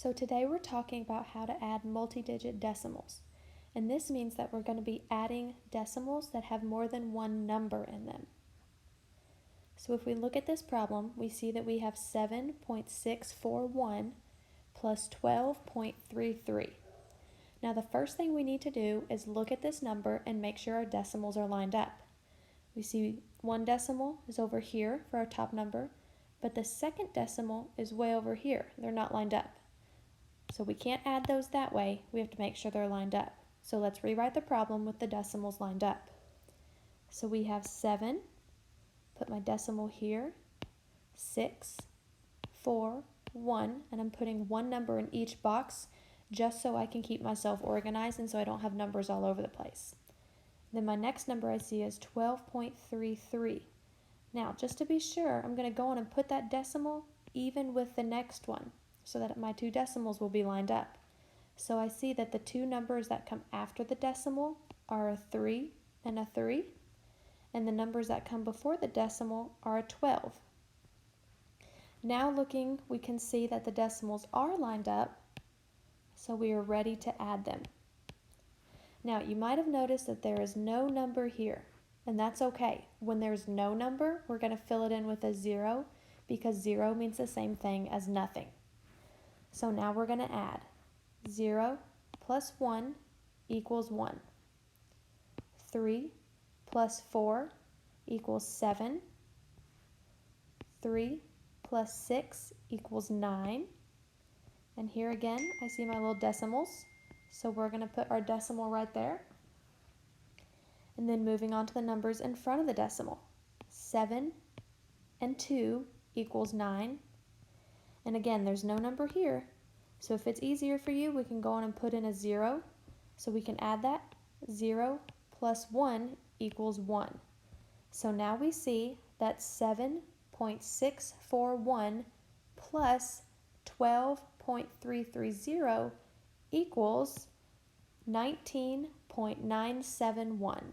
So today we're talking about how to add multi-digit decimals. And this means that we're going to be adding decimals that have more than one number in them. So if we look at this problem, we see that we have 7.641 plus 12.33. Now the first thing we need to do is look at this number and make sure our decimals are lined up. We see one decimal is over here for our top number, but the second decimal is way over here. They're not lined up. So we can't add those that way. We have to make sure they're lined up. So let's rewrite the problem with the decimals lined up. So we have 7, put my decimal here, 6, 4, 1, and I'm putting one number in each box just so I can keep myself organized and so I don't have numbers all over the place. Then my next number I see is 12.33. Now, just to be sure, I'm going to go on and put that decimal even with the next one, so that my two decimals will be lined up. So I see that the two numbers that come after the decimal are a 3 and a 3, and the numbers that come before the decimal are a 12. Now looking, we can see that the decimals are lined up, so we are ready to add them. Now you might have noticed that there is no number here, and that's okay. When there's no number, we're going to fill it in with a 0 because 0 means the same thing as nothing. So now we're going to add 0 plus 1 equals 1. 3 plus 4 equals 7. 3 plus 6 equals 9. And here again, I see my little decimals. So we're going to put our decimal right there. And then moving on to the numbers in front of the decimal. 7 and 2 equals 9. And again, there's no number here. So if it's easier for you, we can go on and put in a 0. So we can add that. 0 plus 1 equals 1. So now we see that 7.641 plus 12.330 equals 19.971.